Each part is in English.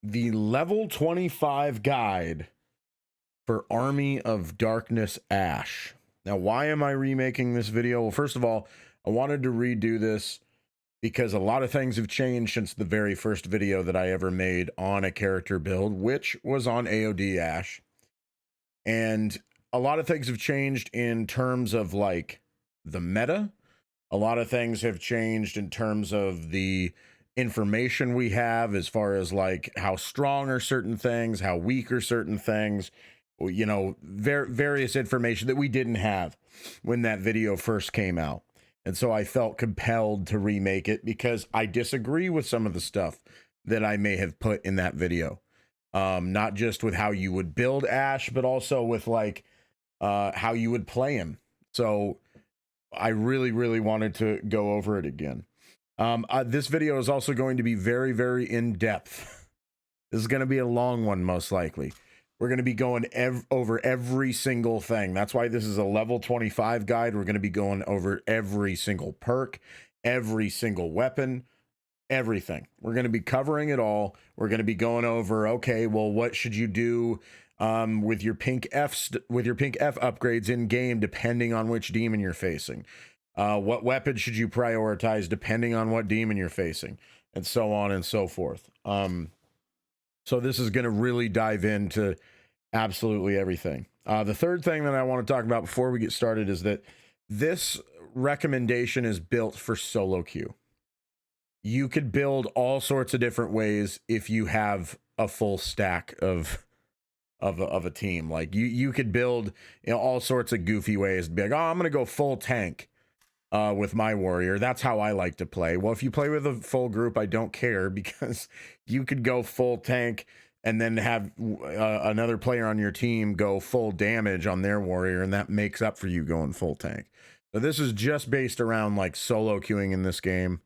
The level 25 guide for Army of Darkness Ash. Now, why am I remaking this video? Well, first of all, I wanted to redo this because a lot of things have changed since the very first video that I ever made on a character build, which was on AOD Ash. And a lot of things have changed in terms of like the meta. A lot of things have changed in terms of the information we have as far as like how strong are certain things, how weak are certain things, you know, various information that we didn't have when that video first came out. And so I felt compelled to remake it because I disagree with some of the stuff that I may have put in that video. Not just with how you would build Ash, but also with like how you would play him. So I really, really wanted to go over it again. This video is also going to be very, very in-depth. This is going to be a long one, most likely. We're going to be going over every single thing. That's why this is a level 25 guide. We're going to be going over every single perk, every single weapon, everything. We're going to be covering it all. We're going to be going over, okay, well, what should you do with your pink F upgrades in game, depending on which demon you're facing. What weapon should you prioritize depending on what demon you're facing, and so on and so forth. So this is going to really dive into absolutely everything. The third thing that I want to talk about before we get started is that this recommendation is built for solo queue. You could build all sorts of different ways if you have a full stack of a team. Like you could build, you know, all sorts of goofy ways. Be like, oh, I'm gonna go full tank with my warrior. That's how I like to play. Well, if you play with a full group, I don't care, because you could go full tank and then have another player on your team go full damage on their warrior, and that makes up for you going full tank. So this is just based around like solo queuing in this game.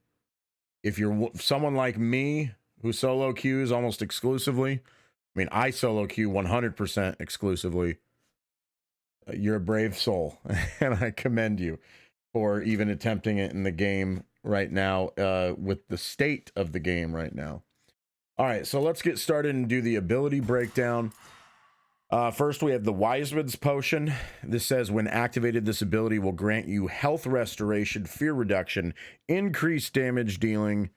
If you're someone like me who solo queues almost exclusively, I mean, I solo queue 100% exclusively, you're a brave soul, and I commend you for even attempting it in the game right now, with the state of the game right now. All right, so let's get started and do the ability breakdown. First, we have the Wiseman's Potion. This says, when activated, this ability will grant you health restoration, fear reduction, increased damage dealing,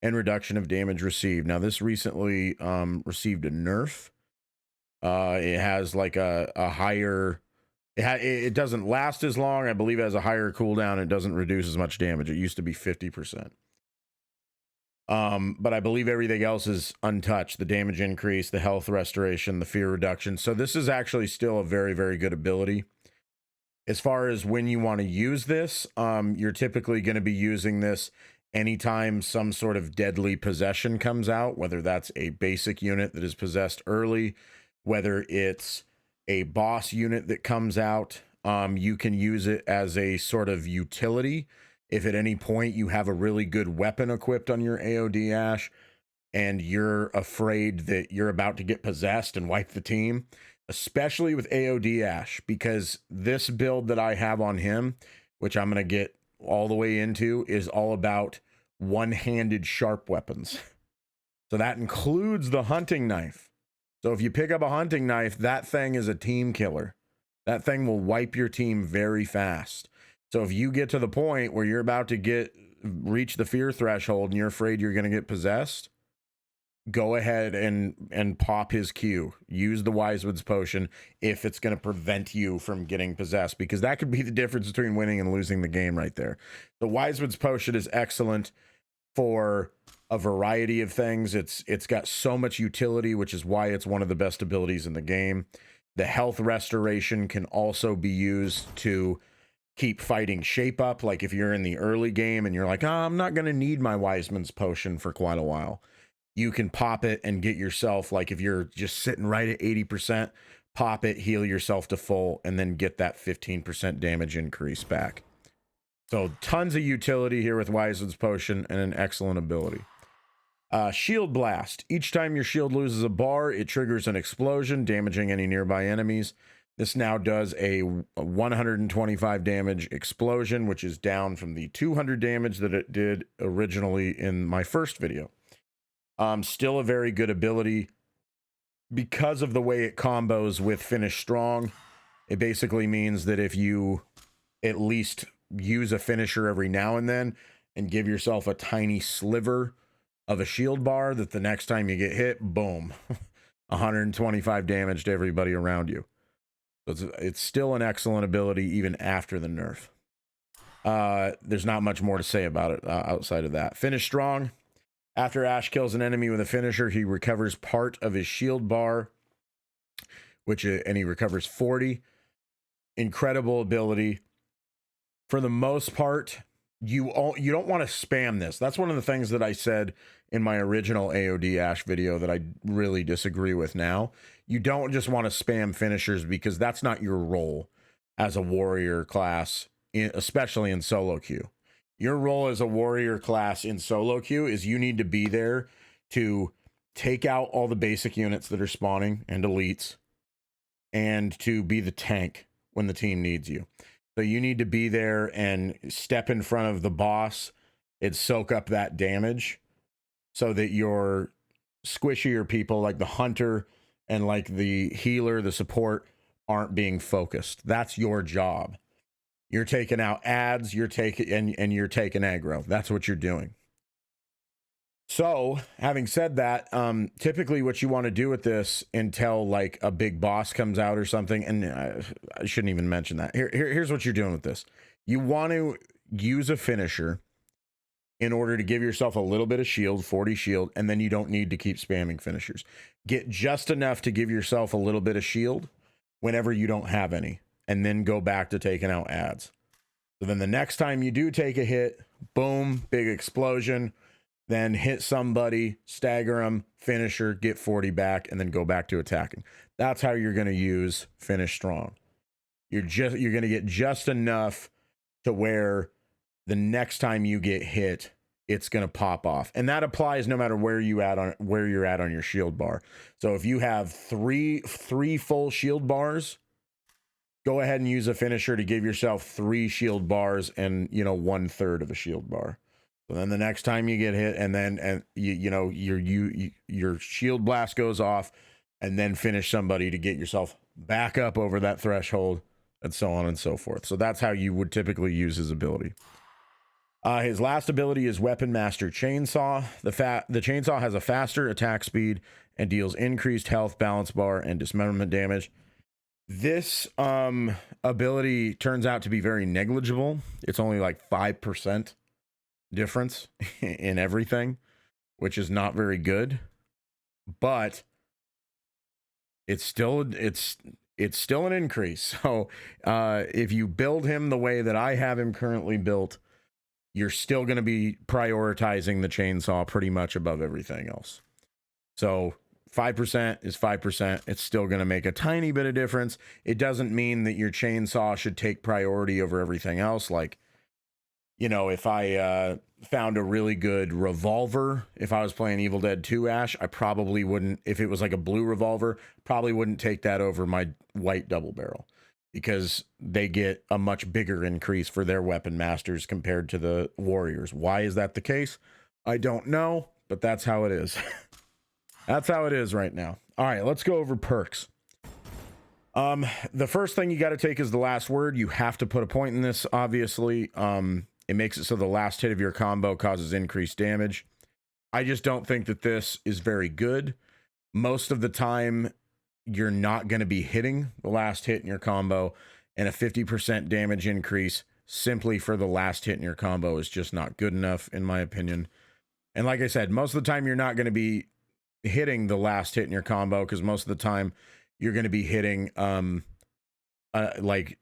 and reduction of damage received. Now, this recently received a nerf. It has like a higher... It doesn't last as long. I believe it has a higher cooldown. It doesn't reduce as much damage. It used to be 50%. But I believe everything else is untouched. The damage increase, the health restoration, the fear reduction. So this is actually still a very, very good ability. As far as when you want to use this, you're typically going to be using this anytime some sort of deadly possession comes out, whether that's a basic unit that is possessed early, whether it's a boss unit that comes out. You can use it as a sort of utility. If at any point you have a really good weapon equipped on your AOD Ash and you're afraid that you're about to get possessed and wipe the team, especially with AOD Ash, because this build that I have on him, which I'm going to get all the way into, is all about one-handed sharp weapons. So that includes the hunting knife. So if you pick up a hunting knife, that thing is a team killer. That thing will wipe your team very fast. So if you get to the point where you're about to reach the fear threshold and you're afraid you're going to get possessed, go ahead and pop his Q. Use the Wiseman's Potion if it's going to prevent you from getting possessed, because that could be the difference between winning and losing the game right there. The Wiseman's Potion is excellent for a variety of things. It's got so much utility, which is why it's one of the best abilities in the game. The health restoration can also be used to keep fighting shape up. Like if you're in the early game and you're like, oh, I'm not going to need my Wiseman's Potion for quite a while, you can pop it and get yourself, like if you're just sitting right at 80%, pop it, heal yourself to full, and then get that 15% damage increase back. So tons of utility here with Wiseman's Potion, and an excellent ability. Shield Blast. Each time your shield loses a bar, it triggers an explosion, damaging any nearby enemies. This now does a 125 damage explosion, which is down from the 200 damage that it did originally in my first video. Still a very good ability because of the way it combos with Finish Strong. It basically means that if you at least use a finisher every now and then and give yourself a tiny sliver of a shield bar, that the next time you get hit, boom, 125 damage to everybody around you. So it's still an excellent ability even after the nerf. There's not much more to say about it outside of that. Finish Strong. After Ash kills an enemy with a finisher, he recovers part of his shield bar, and he recovers 40. Incredible ability. For the most part, you don't want to spam this. That's one of the things that I said in my original AOD Ash video that I really disagree with now. You don't just want to spam finishers because that's not your role as a warrior class, especially in solo queue. Your role as a warrior class in solo queue is you need to be there to take out all the basic units that are spawning and elites, and to be the tank when the team needs you. So you need to be there and step in front of the boss and soak up that damage so that your squishier people like the hunter and like the healer, the support, aren't being focused. That's your job. You're taking out ads, you're taking aggro. That's what you're doing. So, having said that, typically what you want to do with this until like a big boss comes out or something, and I shouldn't even mention that. Here's what you're doing with this. You want to use a finisher in order to give yourself a little bit of shield, 40 shield, and then you don't need to keep spamming finishers. Get just enough to give yourself a little bit of shield whenever you don't have any, and then go back to taking out ads. So then the next time you do take a hit, boom, big explosion, then hit somebody, stagger them, finisher, get 40 back, and then go back to attacking. That's how you're going to use Finish Strong. You're going to get just enough to where the next time you get hit, it's going to pop off. And that applies no matter where you're at on your shield bar. So if you have three full shield bars, go ahead and use a finisher to give yourself 3 shield bars and, 1/3 of a shield bar. So then the next time you get hit, and your shield blast goes off, and then finish somebody to get yourself back up over that threshold, and so on and so forth. So that's how you would typically use his ability. His last ability is Weapon Master Chainsaw. The chainsaw has a faster attack speed and deals increased health, balance bar, and dismemberment damage. This ability turns out to be very negligible. It's only like 5% difference in everything, which is not very good, but it's still an increase. So if you build him the way that I have him currently built, you're still going to be prioritizing the chainsaw pretty much above everything else. So 5% is 5%. It's still going to make a tiny bit of difference. It doesn't mean that your chainsaw should take priority over everything else. Like, if I found a really good revolver, if I was playing Evil Dead 2 Ash, I probably wouldn't, if it was like a blue revolver, probably wouldn't take that over my white double barrel, because they get a much bigger increase for their weapon masters compared to the warriors. Why is that the case? I don't know, but that's how it is. That's how it is right now. All right, let's go over perks. The first thing you got to take is the last word. You have to put a point in this, obviously. It makes it so the last hit of your combo causes increased damage. I just don't think that this is very good. Most of the time, you're not going to be hitting the last hit in your combo, and a 50% damage increase simply for the last hit in your combo is just not good enough, in my opinion. And like I said, most of the time you're not going to be hitting the last hit in your combo, because most of the time you're going to be hitting like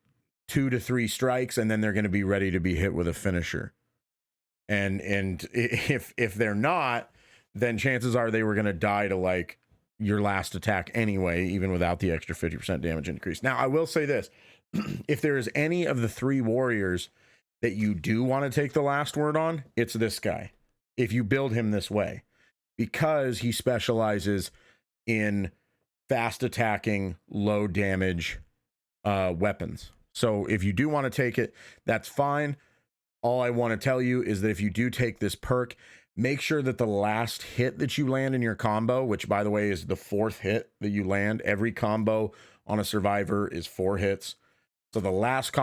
2 to 3 strikes, and then they're going to be ready to be hit with a finisher. And if they're not, then chances are they were going to die to like your last attack anyway, even without the extra 50% damage increase. Now, I will say this. If there is any of the 3 warriors that you do want to take the last word on, it's this guy. If you build him this way, because he specializes in fast attacking, low damage weapons. So if you do want to take it, that's fine. All I want to tell you is that if you do take this perk, make sure that the last hit that you land in your combo, which by the way is the 4th hit that you land, every combo on a survivor is 4 hits. So the last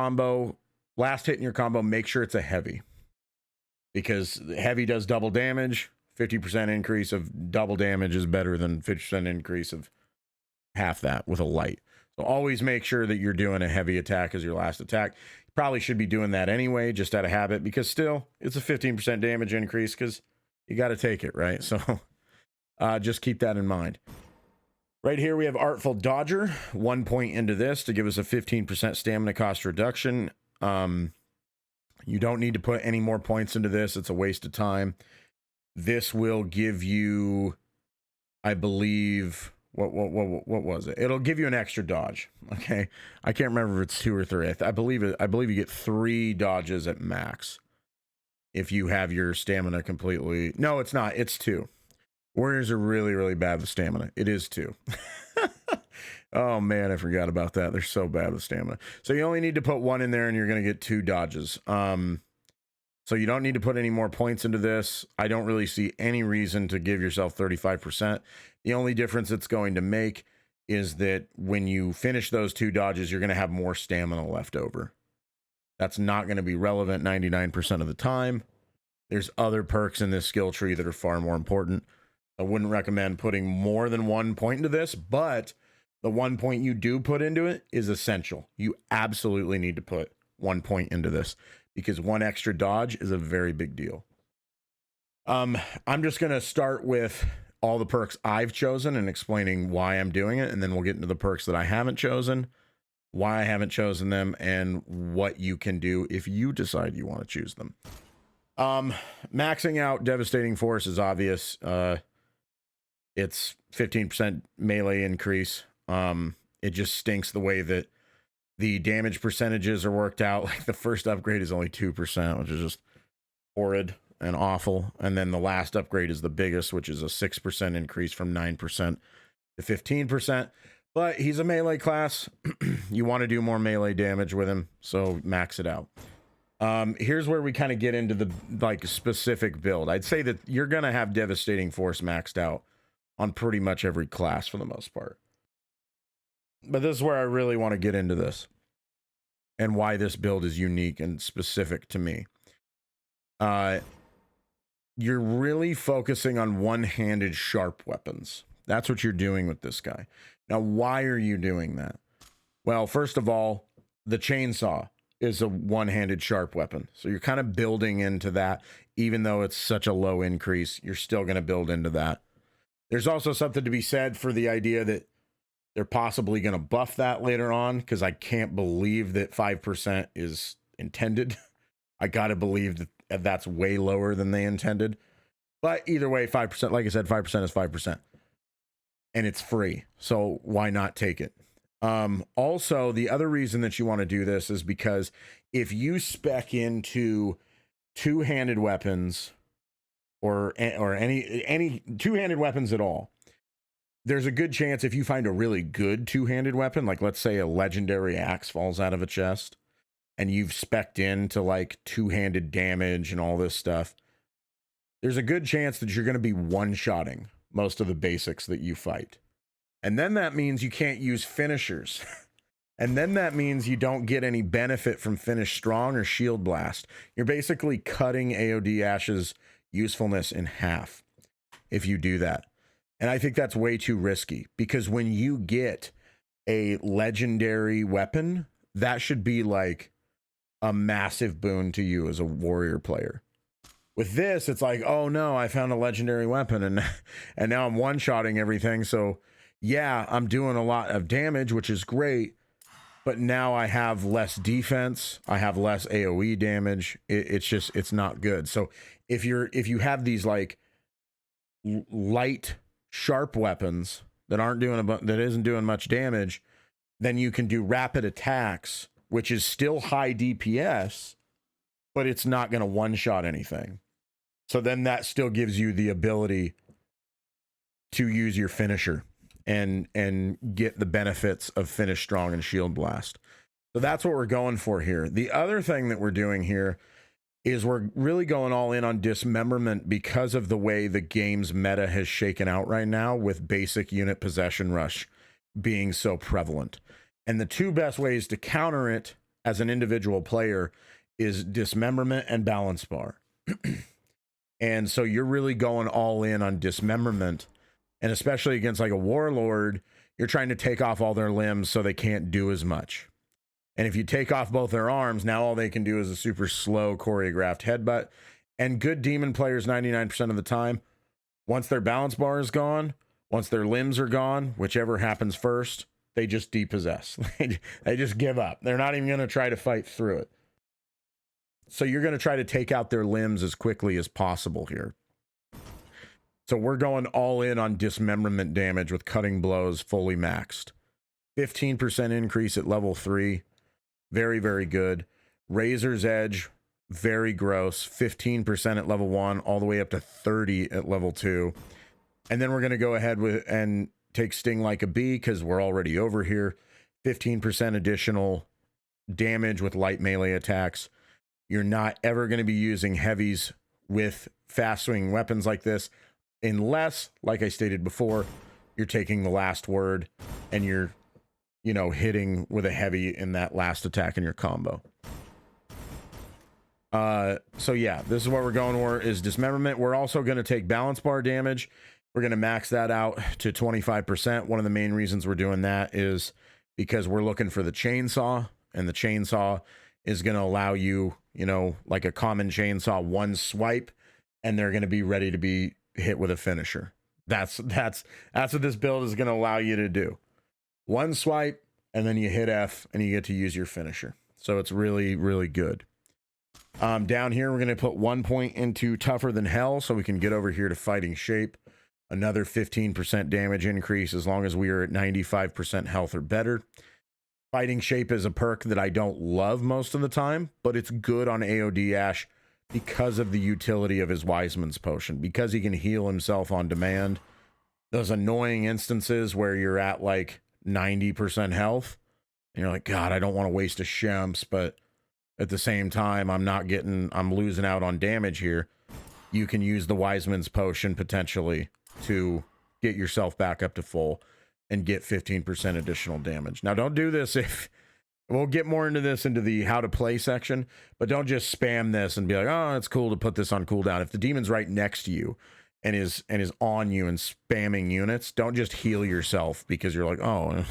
hit in your combo, make sure it's a heavy, because heavy does double damage. 50% increase of double damage is better than 50% increase of half that with a light. So always make sure that you're doing a heavy attack as your last attack. You probably should be doing that anyway, just out of habit, because still it's a 15% damage increase, because you got to take it, right? So just keep that in mind. Right here we have Artful Dodger, 1 point into this to give us a 15% stamina cost reduction. You don't need to put any more points into this. It's a waste of time. This will give you, I believe, what was it? It'll give you an extra dodge. Okay, I can't remember if it's 2 or 3. I believe you get 3 dodges at max if you have your stamina completely. No, it's not. It's 2. Warriors are really, really bad with stamina. It is 2. Oh man, I forgot about that. They're so bad with stamina. So you only need to put 1 in there and you're going to get 2 dodges. So you don't need to put any more points into this. I don't really see any reason to give yourself 35%. The only difference it's going to make is that when you finish those 2 dodges, you're going to have more stamina left over. That's not going to be relevant 99% of the time. There's other perks in this skill tree that are far more important. I wouldn't recommend putting more than 1 point into this, but the 1 point you do put into it is essential. You absolutely need to put 1 point into this, because 1 extra dodge is a very big deal. I'm just going to start with all the perks I've chosen and explaining why I'm doing it, and then we'll get into the perks that I haven't chosen, why I haven't chosen them, and what you can do if you decide you want to choose them. Maxing out Devastating Force is obvious. It's 15% melee increase. It just stinks the way that the damage percentages are worked out. Like the first upgrade is only 2%, which is just horrid and awful. And then the last upgrade is the biggest, which is a 6% increase from 9% to 15%. But he's a melee class. You want to do more melee damage with him, so max it out. Here's where we kind of get into the like specific build. I'd say that you're going to have Devastating Force maxed out on pretty much every class for the most part. But this is where I really want to get into this and why this build is unique and specific to me. You're really focusing on one-handed sharp weapons. That's what you're doing with this guy. Now, why are you doing that? Well, first of all, the chainsaw is a one-handed sharp weapon. So you're kind of building into that. Even though it's such a low increase, you're still going to build into that. There's also something to be said for the idea that they're possibly going to buff that later on, because I can't believe that 5% is intended. I got to believe that that's way lower than they intended. But either way, 5%, like I said, 5% is 5%. And it's free. So why not take it? Also, the other reason that you want to do this is because if you spec into two-handed weapons or any two-handed weapons at all, there's a good chance if you find a really good two-handed weapon, like let's say a legendary axe falls out of a chest and you've spec'd into like two-handed damage and all this stuff, there's a good chance that you're going to be one-shotting most of the basics that you fight. And then that means you can't use finishers. And then that means you don't get any benefit from Finish Strong or Shield Blast. You're basically cutting AOD Ash's usefulness in half if you do that. And I think that's way too risky, because when you get a legendary weapon, that should be like a massive boon to you as a warrior player. With this, it's like, oh no, I found a legendary weapon and now I'm one-shotting everything. So yeah, I'm doing a lot of damage, which is great, but now I have less defense. I have less AoE damage. It's not good. So if you have these like light, sharp weapons that isn't doing much damage, then you can do rapid attacks, which is still high DPS, but it's not going to one-shot anything. So then that still gives you the ability to use your finisher and get the benefits of Finish Strong and Shield Blast. So that's what we're going for here. The other thing that we're doing here is we're really going all in on Dismemberment because of the way the game's meta has shaken out right now, with basic unit possession rush being so prevalent. And the two best ways to counter it as an individual player is Dismemberment and Balance Bar. And so you're really going all in on Dismemberment, and especially against like a Warlord, you're trying to take off all their limbs so they can't do as much. And if you take off both their arms, now all they can do is a super slow choreographed headbutt. And good demon players 99% of the time, once their balance bar is gone, once their limbs are gone, whichever happens first, they just depossess. They just give up. They're not even going to try to fight through it. So you're going to try to take out their limbs as quickly as possible here. So we're going all in on Dismemberment damage with Cutting Blows fully maxed. 15% increase at level 3. Very, very good. Razor's Edge, very gross. 15% at level 1, all the way up to 30 at level 2. And then we're going to go ahead with and take Sting Like a Bee because we're already over here. 15% additional damage with light melee attacks. You're not ever going to be using heavies with fast swinging weapons like this unless, like I stated before, you're taking the last word and you're, you know, hitting with a heavy in that last attack in your combo. So yeah, this is what we're going for, is Dismemberment. We're also going to take Balance Bar damage. We're going to max that out to 25%. One of the main reasons we're doing that is because we're looking for the chainsaw, and the chainsaw is going to allow you, you know, like a common chainsaw, one swipe, and they're going to be ready to be hit with a finisher. That's what this build is going to allow you to do. One swipe, and then you hit F, and you get to use your finisher. So it's really, really good. Down here, we're going to put 1 point into Tougher Than Hell, so we can get over here to Fighting Shape. Another 15% damage increase as long as we are at 95% health or better. Fighting Shape is a perk that I don't love most of the time, but it's good on AOD Ash because of the utility of his Wiseman's Potion, because he can heal himself on demand. Those annoying instances where you're at like 90% health, and you're like, God, I don't want to waste a Shemps, but at the same time, I'm losing out on damage here. You can use the Wiseman's Potion potentially to get yourself back up to full and get 15% additional damage. Now, don't do this if... We'll get more into this into the how to play section, but don't just spam this and be like, oh, it's cool to put this on cooldown. If the demon's right next to you and is on you and spamming units, don't just heal yourself because you're like, oh,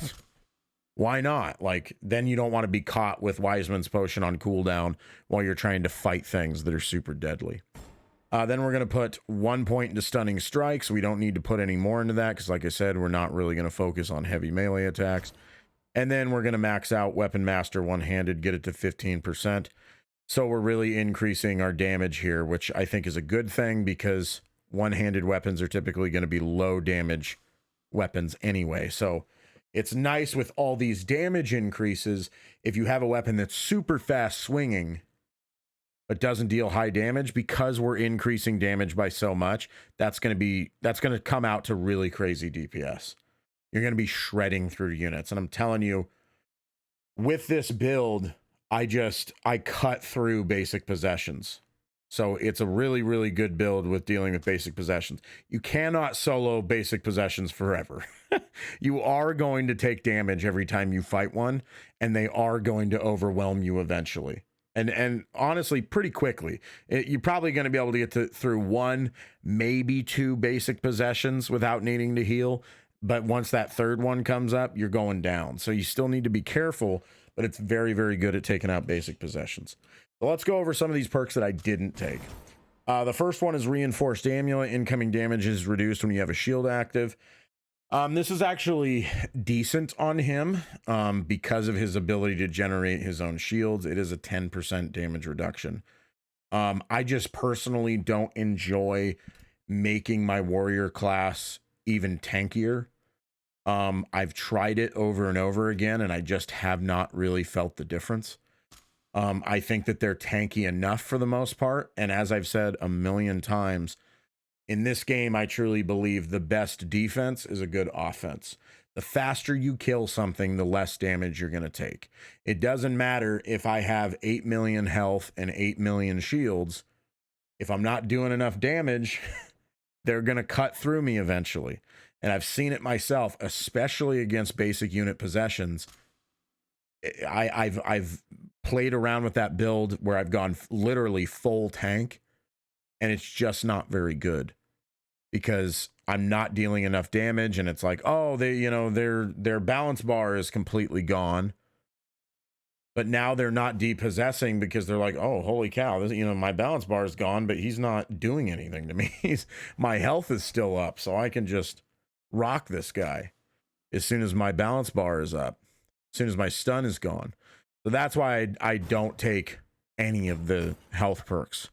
why not? Like, then you don't want to be caught with Wiseman's Potion on cooldown while you're trying to fight things that are super deadly. Then we're going to put 1 point into Stunning Strikes. We don't need to put any more into that because, like I said, we're not really going to focus on heavy melee attacks. And then we're going to max out Weapon Master one-handed, get it to 15%. So we're really increasing our damage here, which I think is a good thing because one-handed weapons are typically going to be low damage weapons anyway. So it's nice with all these damage increases. If you have a weapon that's super fast swinging, but doesn't deal high damage, because we're increasing damage by so much, that's going to come out to really crazy DPS. You're going to be shredding through units. And I'm telling you, with this build, I cut through basic possessions. So it's a really, really good build with dealing with basic possessions. You cannot solo basic possessions forever. You are going to take damage every time you fight one, and they are going to overwhelm you eventually. And honestly, pretty quickly. You're probably going to be able to get through 1, maybe 2 basic possessions without needing to heal. But once that third one comes up, you're going down. So you still need to be careful, but it's very, very good at taking out basic possessions. So let's go over some of these perks that I didn't take. The first one is Reinforced Amulet. Incoming damage is reduced when you have a shield active. This is actually decent on him because of his ability to generate his own shields. It is a 10% damage reduction. I just personally don't enjoy making my warrior class even tankier. I've tried it over and over again, and I just have not really felt the difference. I think that they're tanky enough for the most part, and as I've said a million times, In this game, I truly believe the best defense is a good offense. The faster you kill something, the less damage you're going to take. It doesn't matter if I have 8 million health and 8 million shields. If I'm not doing enough damage, they're going to cut through me eventually. And I've seen it myself, especially against basic unit possessions. I've played around with that build where I've gone literally full tank, and it's just not very good because I'm not dealing enough damage, and it's like, oh, their balance bar is completely gone. But now they're not depossessing because they're like, oh, holy cow, this, my balance bar is gone, but he's not doing anything to me. My health is still up, so I can just rock this guy as soon as my balance bar is up, as soon as my stun is gone. So that's why I don't take any of the health perks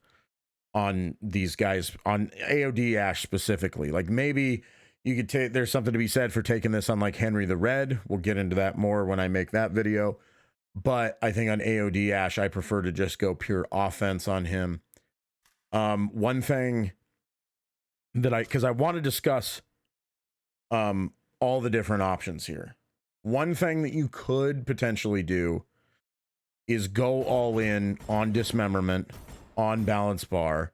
on these guys, on AOD Ash specifically. Like, maybe you could take, there's something to be said for taking this on like Henry the Red. We'll get into that more when I make that video. But I think on AOD Ash, I prefer to just go pure offense on him. One thing that because I want to discuss all the different options here. One thing that you could potentially do is go all in on Dismemberment, on Balance Bar,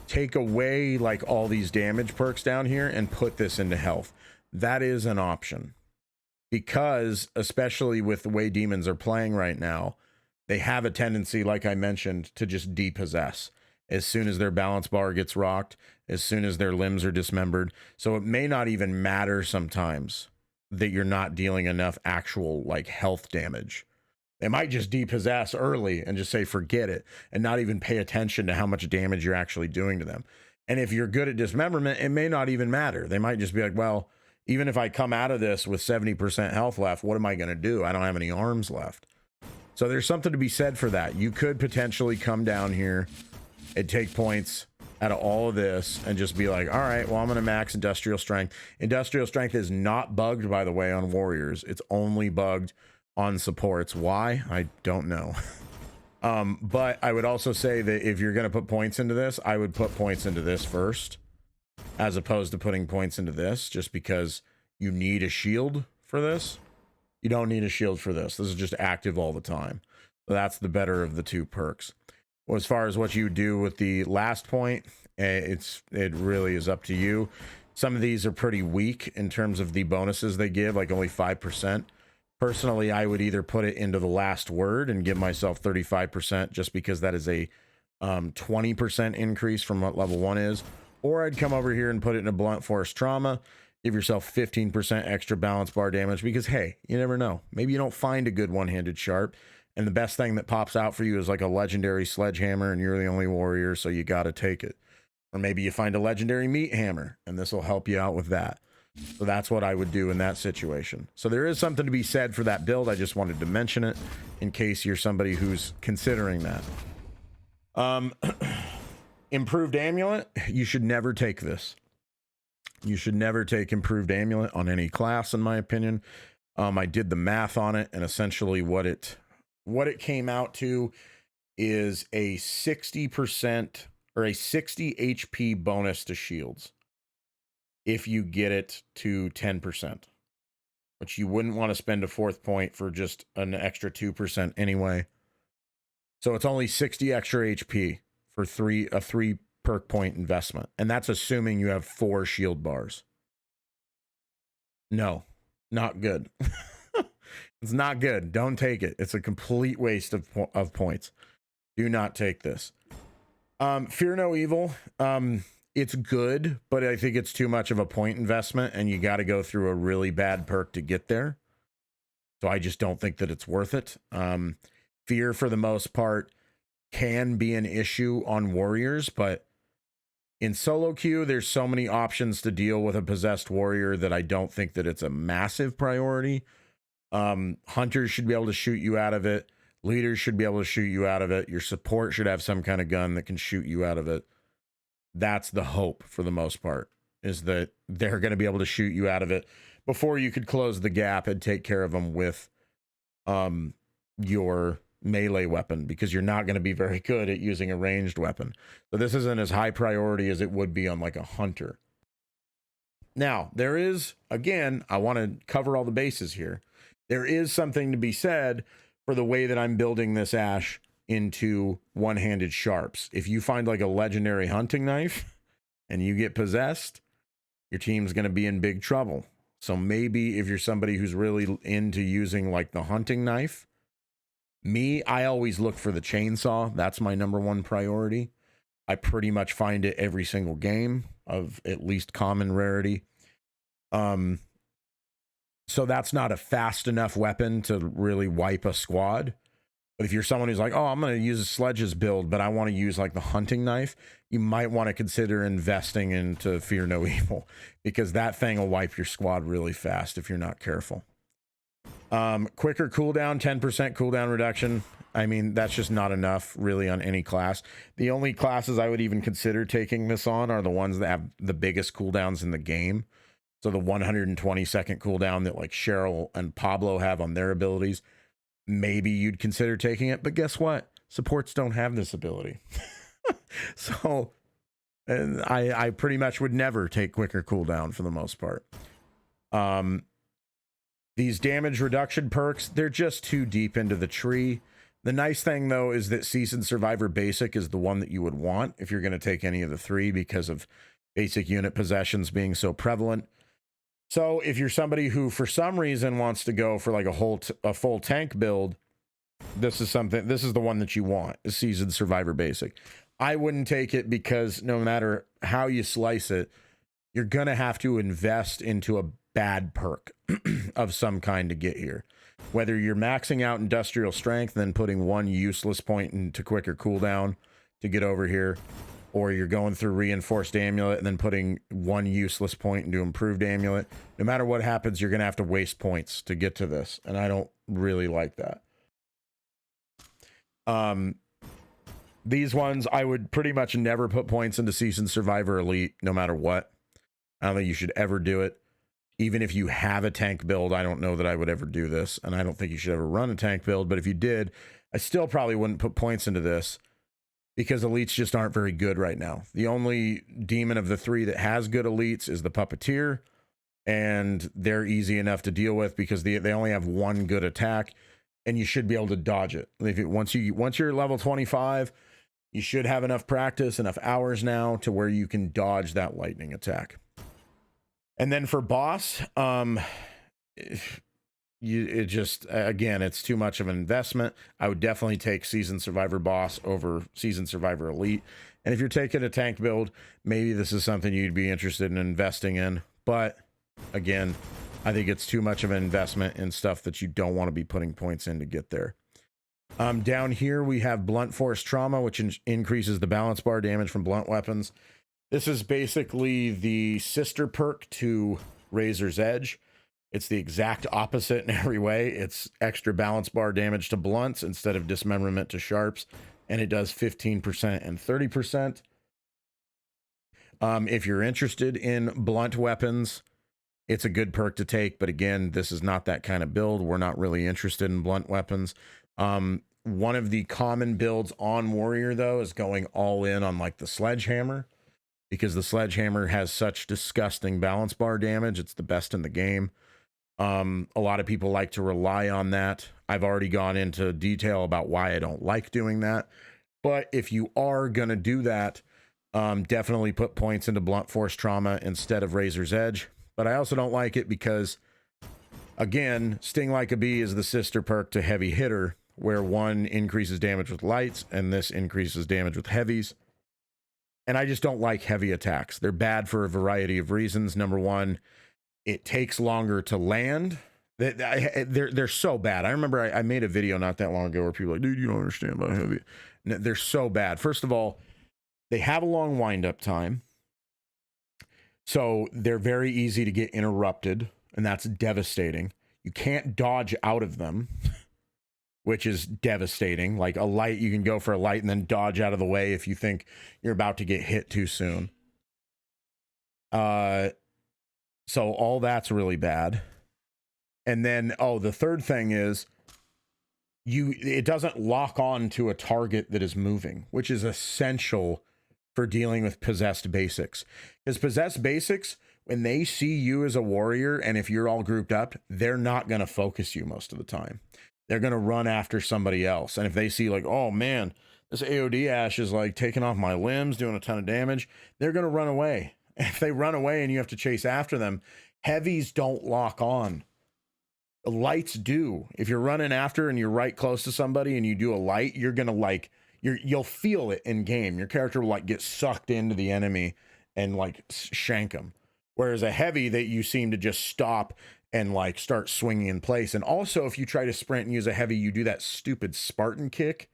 take away like all these damage perks down here and put this into health. That is an option. Because, especially with the way demons are playing right now, they have a tendency, like I mentioned, to just depossess as soon as their balance bar gets rocked, as soon as their limbs are dismembered. So it may not even matter sometimes that you're not dealing enough actual like health damage. They might just depossess early and just say, forget it, and not even pay attention to how much damage you're actually doing to them. And if you're good at Dismemberment, it may not even matter. They might just be like, well, even if I come out of this with 70% health left, what am I going to do? I don't have any arms left. So there's something to be said for that. You could potentially come down here and take points out of all of this and just be like, all right, well, I'm going to max Industrial Strength. Industrial Strength is not bugged, by the way, on warriors. It's only bugged on supports. Why? I don't know. But I would also say that if you're going to put points into this, I would put points into this first, as opposed to putting points into this, just because you need a shield for this. You don't need a shield for this. This is just active all the time. So that's the better of the two perks. Well, as far as what you do with the last point, it really is up to you. Some of these are pretty weak in terms of the bonuses they give, like only 5%. Personally, I would either put it into the last word and give myself 35%, just because that is a 20% increase from what level 1 is. Or I'd come over here and put it in a blunt force trauma, give yourself 15% extra balance bar damage, because hey, you never know. Maybe you don't find a good one-handed sharp, and the best thing that pops out for you is like a legendary sledgehammer, and you're the only warrior, so you got to take it. Or maybe you find a legendary meat hammer, and this will help you out with that. So that's what I would do in that situation. So there is something to be said for that build. I just wanted to mention it in case you're somebody who's considering that. Improved Amulet, you should never take this. You should never take Improved Amulet on any class, in my opinion. I did the math on it, and essentially what it came out to is a 60% or a 60 HP bonus to shields if you get it to 10%, which you wouldn't want to spend a 4th point for just an extra 2% anyway. So it's only 60 extra HP for a 3 perk point investment. And that's assuming you have 4 shield bars. No, not good. It's not good. Don't take it. It's a complete waste of points. Do not take this. Fear No Evil. It's good, but I think it's too much of a point investment, and you got to go through a really bad perk to get there. So I just don't think that it's worth it. Fear, for the most part, can be an issue on warriors, but in solo queue, there's so many options to deal with a possessed warrior that I don't think that it's a massive priority. Hunters should be able to shoot you out of it. Leaders should be able to shoot you out of it. Your support should have some kind of gun that can shoot you out of it. That's the hope, for the most part, is that they're going to be able to shoot you out of it before you could close the gap and take care of them with your melee weapon because you're not going to be very good at using a ranged weapon. So this isn't as high priority as it would be on like a hunter. Now, there is, again, I want to cover all the bases here. There is something to be said for the way that I'm building this Ash into one-handed sharps. If you find like a legendary hunting knife and you get possessed, your team's going to be in big trouble. So maybe if you're somebody who's really into using like the hunting knife, I always look for the chainsaw. That's my #1 priority. I pretty much find it every single game of at least common rarity. So that's not a fast enough weapon to really wipe a squad. But if you're someone who's like, oh, I'm going to use a Sledge's build, but I want to use like the hunting knife, you might want to consider investing into Fear No Evil, because that thing will wipe your squad really fast if you're not careful. Quicker cooldown, 10% cooldown reduction. I mean, that's just not enough really on any class. The only classes I would even consider taking this on are the ones that have the biggest cooldowns in the game. So the 120-second cooldown that like Cheryl and Pablo have on their abilities, maybe you'd consider taking it. But guess what? Supports don't have this ability. So and I pretty much would never take quicker cooldown for the most part. These damage reduction perks, they're just too deep into the tree. The nice thing, though, is that Seasoned Survivor Basic is the one that you would want if you're going to take any of the three because of basic unit possessions being so prevalent. So if you're somebody who, for some reason, wants to go for like a full tank build, this is the one that you want, is Seasoned Survivor Basic. I wouldn't take it because no matter how you slice it, you're going to have to invest into a bad perk of some kind to get here. Whether you're maxing out industrial strength and then putting one useless point into quicker cooldown to get over here, or you're going through reinforced amulet and then putting one useless point into improved amulet, no matter what happens, you're going to have to waste points to get to this. And I don't really like that. These ones, I would pretty much never put points into Seasoned Survivor Elite, no matter what. I don't think you should ever do it. Even if you have a tank build, I don't know that I would ever do this. And I don't think you should ever run a tank build. But if you did, I still probably wouldn't put points into this because elites just aren't very good right now. The only demon of the three that has good elites is the Puppeteer. And they're easy enough to deal with because they only have one good attack. And you should be able to dodge it. Once you're level 25, you should have enough practice, enough hours now to where you can dodge that lightning attack. And then for boss, it's too much of an investment. I would definitely take Seasoned Survivor Boss over Seasoned Survivor Elite. And if you're taking a tank build, maybe this is something you'd be interested in investing in. But again, I think it's too much of an investment in stuff that you don't want to be putting points in to get there. Down here, we have Blunt Force Trauma, which increases the balance bar damage from blunt weapons. This is basically the sister perk to Razor's Edge. It's the exact opposite in every way. It's extra balance bar damage to blunts instead of dismemberment to sharps, and it does 15% and 30%. If you're interested in blunt weapons, it's a good perk to take, but again, this is not that kind of build. We're not really interested in blunt weapons. One of the common builds on Warrior, though, is going all in on like the Sledgehammer, because the Sledgehammer has such disgusting balance bar damage. It's the best in the game. A lot of people like to rely on that. I've already gone into detail about why I don't like doing that. But if you are going to do that, definitely put points into Blunt Force Trauma instead of Razor's Edge. But I also don't like it because, again, Sting Like a Bee is the sister perk to Heavy Hitter, where one increases damage with lights and this increases damage with heavies. And I just don't like heavy attacks. They're bad for a variety of reasons. Number one, it takes longer to land. They're so bad. I remember I made a video not that long ago where people were like, dude, you don't understand about heavy. They're so bad. First of all, they have a long wind-up time. So they're very easy to get interrupted, and that's devastating. You can't dodge out of them, which is devastating. Like a light, you can go for a light and then dodge out of the way if you think you're about to get hit too soon. So all that's really bad. And then, the third thing is it doesn't lock on to a target that is moving, which is essential for dealing with possessed basics. Because possessed basics, when they see you as a warrior, and if you're all grouped up, they're not going to focus you most of the time. They're going to run after somebody else. And if they see like, oh man, this AOD Ash is like taking off my limbs, doing a ton of damage, they're going to run away. If they run away and you have to chase after them, heavies don't lock on. Lights do. If you're running after and you're right close to somebody and you do a light, you're going to like, you'll feel it in game. Your character will like get sucked into the enemy and like shank them. Whereas a heavy that you seem to just stop and like start swinging in place. And also if you try to sprint and use a heavy, you do that stupid Spartan kick,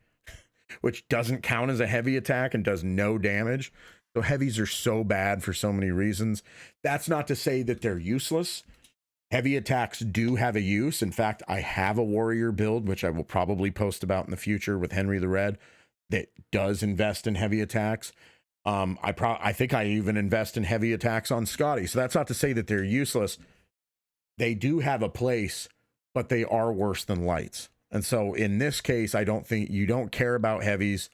which doesn't count as a heavy attack and does no damage. So heavies are so bad for so many reasons. That's not to say that they're useless. Heavy attacks do have a use. In fact, I have a warrior build, which I will probably post about in the future with Henry the Red, that does invest in heavy attacks. I think I even invest in heavy attacks on Scotty. So that's not to say that they're useless. They do have a place, but they are worse than lights. And so in this case, I don't think you don't care about heavies.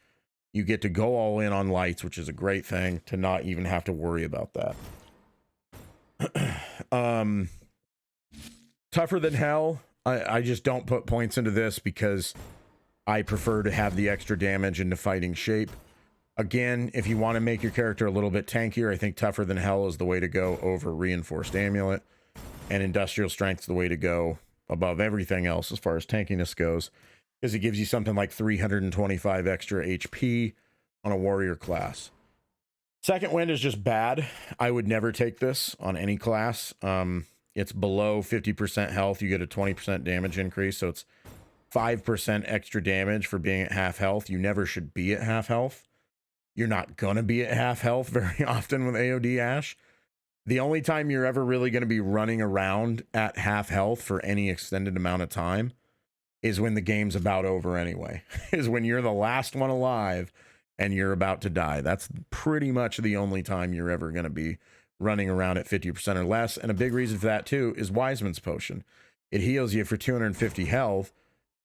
You get to go all in on lights, which is a great thing to not even have to worry about that. Tougher than hell. I just don't put points into this because I prefer to have the extra damage into fighting shape. Again, if you want to make your character a little bit tankier, I think tougher than hell is the way to go over reinforced amulet, and industrial strength is the way to go above everything else as far as tankiness goes, because it gives you something like 325 extra HP on a warrior class. Second wind is just bad. I would never take this on any class. It's below 50% health. You get a 20% damage increase. So it's 5% extra damage for being at half health. You never should be at half health. You're not going to be at half health very often with AOD Ash. The only time you're ever really going to be running around at half health for any extended amount of time is when the game's about over anyway, is when you're the last one alive and you're about to die. That's pretty much the only time you're ever going to be running around at 50% or less. And a big reason for that too is Wiseman's Potion. It heals you for 250 health.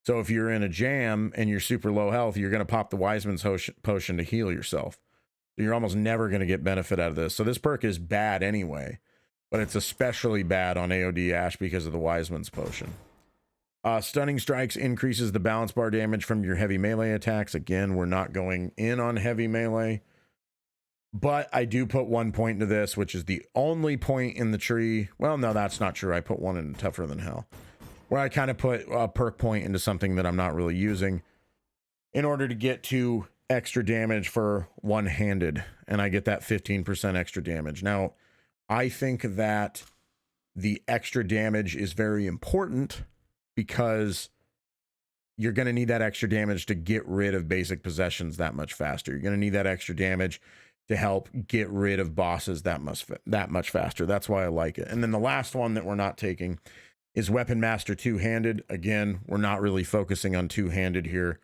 So if you're in a jam and you're super low health, you're going to pop the Wiseman's Potion to heal yourself. So you're almost never going to get benefit out of this. So this perk is bad anyway, but it's especially bad on AOD Ash because of the Wiseman's Potion. Stunning Strikes increases the balance bar damage from your heavy melee attacks. Again, we're not going in on heavy melee, but I do put 1 point into this, which is the only point in the tree. Well, no, that's not true. I put one in Tougher Than Hell, where I kind of put a perk point into something that I'm not really using in order to get to extra damage for one-handed, and I get that 15% extra damage. Now, I think that the extra damage is very important because you're going to need that extra damage to get rid of basic possessions that much faster. You're going to need that extra damage to help get rid of bosses that much faster. That's why I like it. And then the last one that we're not taking is Weapon Master two-handed. Again, we're not really focusing on two-handed here,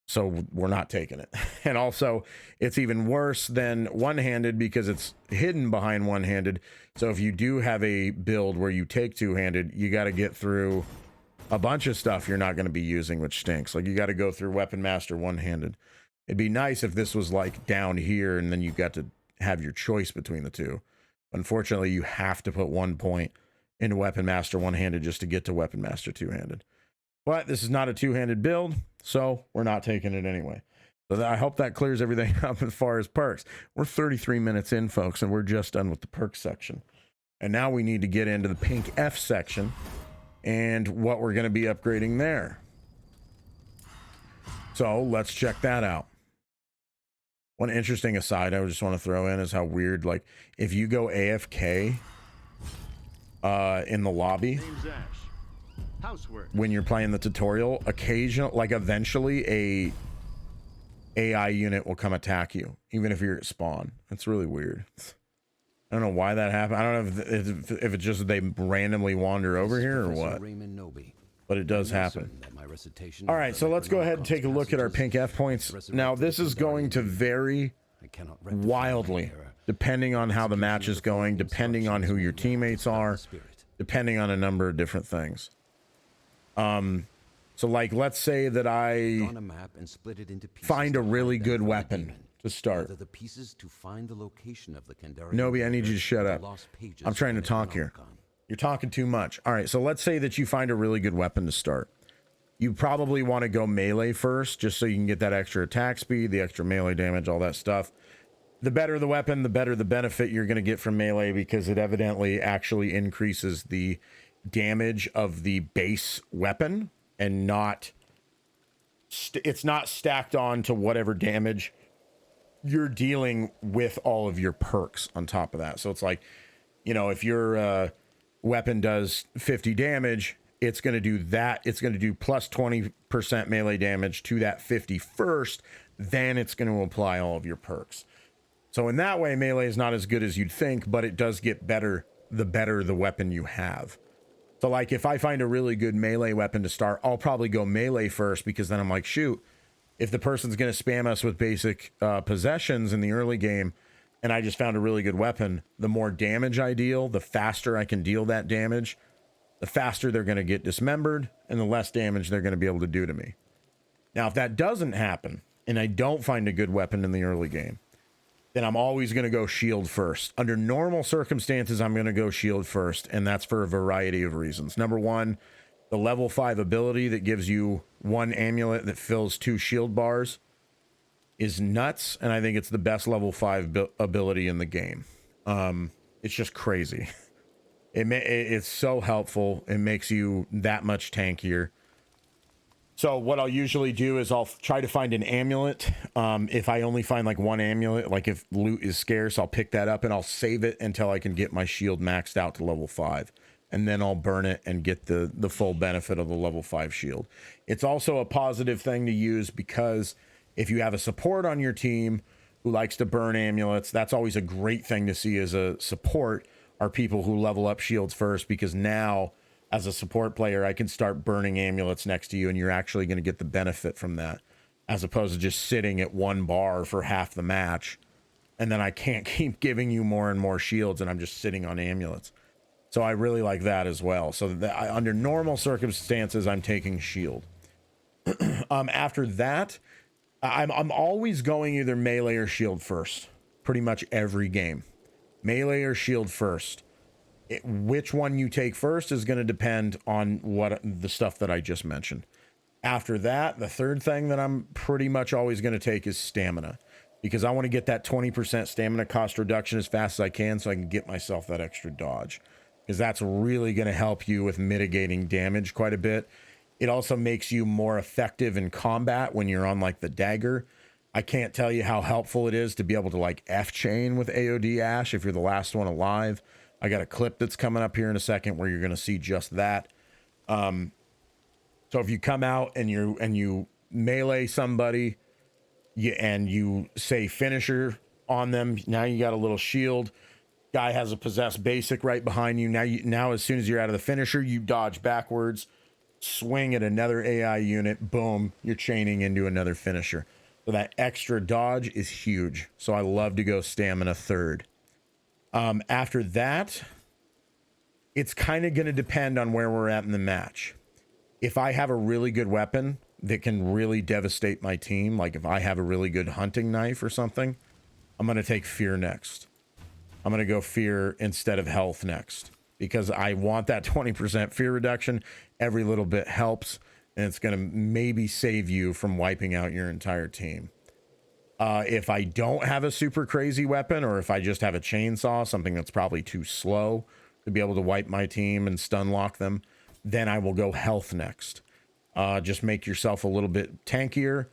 so we're not taking it. And also, it's even worse than one-handed because it's hidden behind one-handed. So if you do have a build where you take two-handed, you got to get through a bunch of stuff you're not going to be using, which stinks. Like, you got to go through Weapon Master one-handed. It'd be nice if this was like down here and then you got to have your choice between the two. Unfortunately, you have to put 1 point into Weapon Master one-handed just to get to Weapon Master two-handed. But this is not a two-handed build, so we're not taking it anyway. So I hope that clears everything up as far as perks. We're 33 minutes in, folks, and we're just done with the perks section. And now we need to get into the pink F section and what we're going to be upgrading there. So let's check that out. One interesting aside I just want to throw in is how weird, like, if you go AFK in the lobby when you're playing the tutorial, eventually a AI unit will come attack you, even if you're at spawn. That's really weird. I don't know why that happened. I don't know if it's just they randomly wander over here or what, but it does happen. All right, so let's go ahead and take a look at our pink F points. Now, this is going to vary wildly depending on how the match is going, depending on who your teammates are, depending on a number of different things. So like, let's say that I On a map and split it into pieces find a to really hide them good from the weapon demon. to start. Gather the pieces to find the location of the Kandarian Nobi, I need dagger you to shut and the up. lost pages I'm trying to of the talk here. Necronomicon. You're talking too much. All right, so let's say that you find a really good weapon to start. You probably want to go melee first, just so you can get that extra attack speed, the extra melee damage, all that stuff. The better the weapon, the better the benefit you're going to get from melee, because it evidently actually increases the damage of the base weapon and not... it's not stacked on to whatever damage you're dealing with all of your perks on top of that. So it's like, you know, if your weapon does 50 damage, it's going to do that. It's going to do plus 20% melee damage to that 50 first. Then it's going to apply all of your perks. So in that way, melee is not as good as you'd think, but it does get better the better the weapon you have. So like if I find a really good melee weapon to start, I'll probably go melee first, because then I'm like, shoot, if the person's going to spam us with basic possessions in the early game, and I just found a really good weapon, the more damage I deal, the faster I can deal that damage, the faster they're going to get dismembered, and the less damage they're going to be able to do to me. Now, if that doesn't happen, and I don't find a good weapon in the early game, then I'm always going to go shield first. Under normal circumstances, I'm going to go shield first, and that's for a variety of reasons. Number one, the level 5 ability that gives you one amulet that fills 2 shield bars is nuts, and I think it's the best level 5 ability in the game. It's just crazy. It's so helpful. It makes you that much tankier. So what I'll usually do is I'll try to find an amulet. If I only find like one amulet, like if loot is scarce, I'll pick that up and I'll save it until I can get my shield maxed out to level 5. And then I'll burn it and get the full benefit of the level 5 shield. It's also a positive thing to use, because if you have a support on your team who likes to burn amulets, that's always a great thing to see as a support, are people who level up shields first, because now as a support player, I can start burning amulets next to you, and you're actually going to get the benefit from that, as opposed to just sitting at 1 bar for half the match, and then I can't keep giving you more and more shields, and I'm just sitting on amulets. So I really like that as well. So that under normal circumstances, I'm taking shield. After that, I'm always going either melee or shield first, pretty much every game. Melee or shield first. Which one you take first is going to depend on what the stuff that I just mentioned. After that, the third thing that I'm pretty much always going to take is stamina, because I want to get that 20% stamina cost reduction as fast as I can, so I can get myself that extra dodge, because that's really going to help you with mitigating damage quite a bit. It also makes you more effective in combat when you're on like the dagger. I can't tell you how helpful it is to be able to like F-chain with AOD Ash if you're the last one alive. I got a clip that's coming up here in a second where you're going to see just that. So if you come out and you melee somebody, and you say finisher on them, now you got a little shield. Guy has a possessed basic right behind you. Now as soon as you're out of the finisher, you dodge backwards, swing at another AI unit, boom, you're chaining into another finisher. So that extra dodge is huge. So I love to go stamina third. After that, it's kind of going to depend on where we're at in the match. If I have a really good weapon that can really devastate my team, like if I have a really good hunting knife or something, I'm going to take fear next. I'm going to go fear instead of health next, because I want that 20% fear reduction. Every little bit helps, and it's going to maybe save you from wiping out your entire team. If I don't have a super crazy weapon, or if I just have a chainsaw, something that's probably too slow to be able to wipe my team and stun lock them, then I will go health next. Just make yourself a little bit tankier.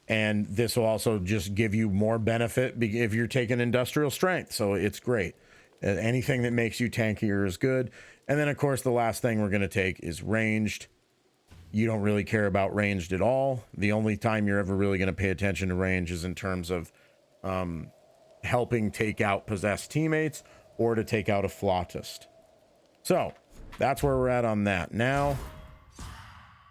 And this will also just give you more benefit if you're taking industrial strength. So it's great. Anything that makes you tankier is good. And then, of course, the last thing we're going to take is ranged. You don't really care about ranged at all. The only time you're ever really going to pay attention to range is in terms of helping take out possessed teammates or to take out a flautist. So that's where we're at on that. Now,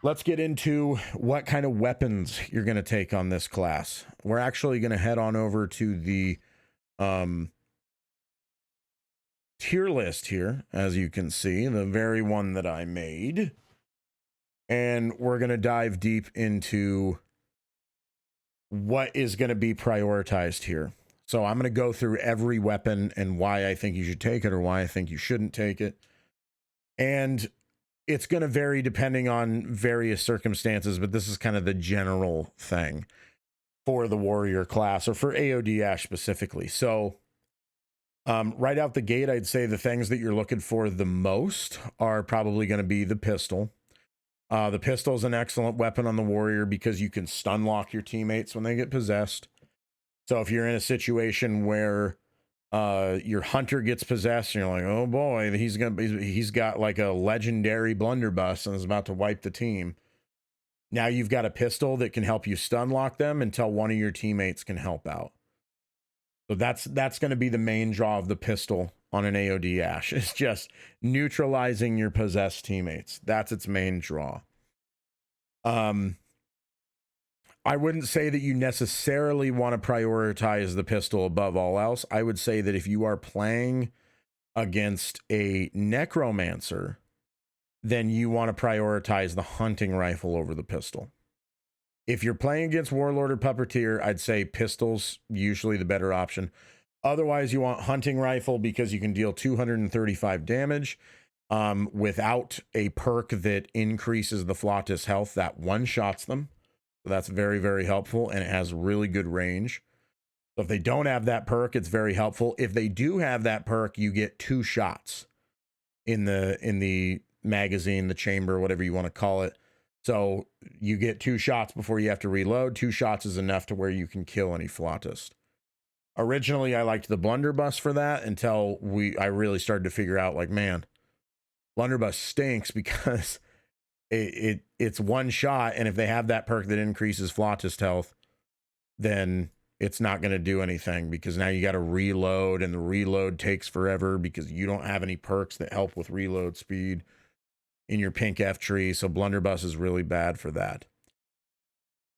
let's get into what kind of weapons you're going to take on this class. We're actually going to head on over to the tier list here, as you can see, the very one that I made. and we're going to dive deep into what is going to be prioritized here. So I'm going to go through every weapon and why I think you should take it or why I think you shouldn't take it. And it's going to vary depending on various circumstances, but this is kind of the general thing for the warrior class, or for AOD Ash specifically. So right out the gate, I'd say the things that you're looking for the most are probably going to be the pistol. The pistol is an excellent weapon on the warrior because you can stun lock your teammates when they get possessed. So if you're in a situation where your hunter gets possessed and you're like, oh boy, he's got like a legendary blunderbuss and is about to wipe the team. Now you've got a pistol that can help you stun lock them until one of your teammates can help out. So that's going to be the main draw of the pistol on an AOD Ash. It's just neutralizing your possessed teammates. That's its main draw. I wouldn't say that you necessarily want to prioritize the pistol above all else. I would say that if you are playing against a necromancer, then you want to prioritize the hunting rifle over the pistol. If you're playing against warlord or puppeteer, I'd say pistol's usually the better option. Otherwise, you want hunting rifle because you can deal 235 damage without a perk that increases the Flautis health that one-shots them. So that's very, very helpful, and it has really good range. So if they don't have that perk, it's very helpful. If they do have that perk, you get 2 shots in the magazine, the chamber, whatever you want to call it. So you get 2 shots before you have to reload. 2 shots is enough to where you can kill any Flautist. Originally, I liked the blunderbuss for that until I really started to figure out, like, man, blunderbuss stinks because it's 1 shot, and if they have that perk that increases Flautist health, then it's not going to do anything because now you got to reload, and the reload takes forever because you don't have any perks that help with reload speed in your pink F tree. So blunderbuss is really bad for that.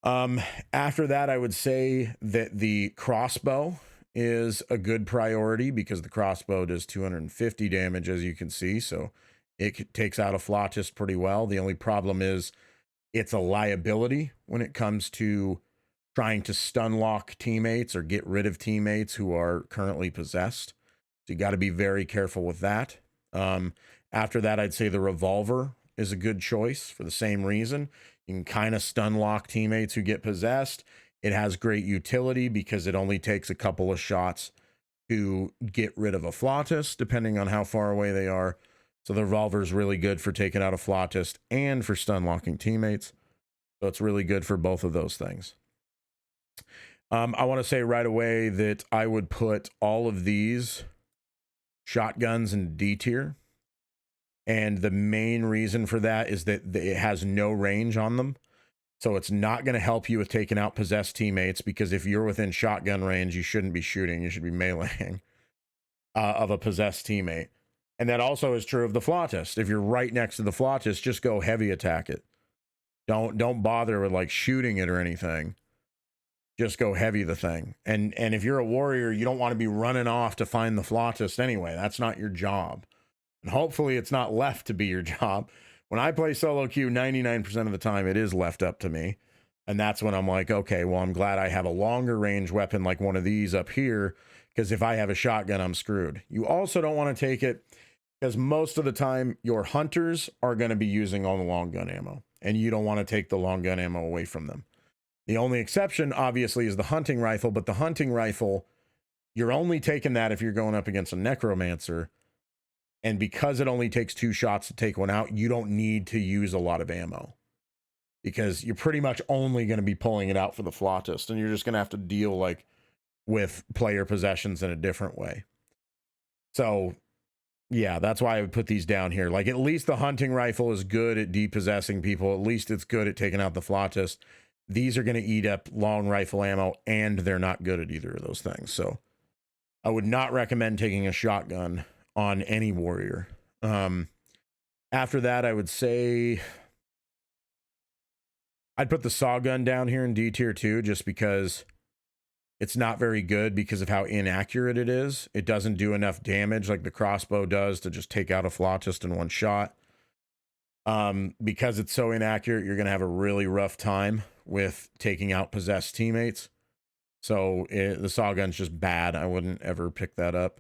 After that, I would say that the crossbow is a good priority because the crossbow does 250 damage, as you can see. So it takes out a Flautist pretty well. The only problem is it's a liability when it comes to trying to stun lock teammates or get rid of teammates who are currently possessed. So you got to be very careful with that. After that, I'd say the revolver is a good choice for the same reason. You can kind of stun lock teammates who get possessed. It has great utility because it only takes a couple of shots to get rid of a Flautist, depending on how far away they are. So the revolver is really good for taking out a Flautist and for stun locking teammates. So it's really good for both of those things. I want to say right away that I would put all of these shotguns in D tier. And the main reason for that is that it has no range on them. So it's not going to help you with taking out possessed teammates, because if you're within shotgun range, you shouldn't be shooting. You should be meleeing of a possessed teammate. And that also is true of the Flautist. If you're right next to the Flautist, just go heavy attack it. Don't bother with like shooting it or anything. Just go heavy the thing. And if you're a warrior, you don't want to be running off to find the Flautist anyway. That's not your job. And hopefully it's not left to be your job. When I play solo queue, 99% of the time it is left up to me. And that's when I'm like, okay, well, I'm glad I have a longer range weapon like one of these up here, because if I have a shotgun, I'm screwed. You also don't want to take it because most of the time your hunters are going to be using all the long gun ammo, and you don't want to take the long gun ammo away from them. The only exception, obviously, is the hunting rifle, but the hunting rifle, you're only taking that if you're going up against a necromancer. And because it only takes 2 shots to take one out, you don't need to use a lot of ammo, because you're pretty much only going to be pulling it out for the Flautist, and you're just going to have to deal like with player possessions in a different way. So yeah, that's why I would put these down here. Like, at least the hunting rifle is good at depossessing people. At least it's good at taking out the Flautist. These are going to eat up long rifle ammo, and they're not good at either of those things. So I would not recommend taking a shotgun on any warrior. After that, I would say I'd put the saw gun down here in D tier too, just because it's not very good because of how inaccurate it is. It doesn't do enough damage like the crossbow does to just take out a Flautist in 1 shot. Because it's so inaccurate, you're going to have a really rough time with taking out possessed teammates. So the saw gun's just bad. I wouldn't ever pick that up.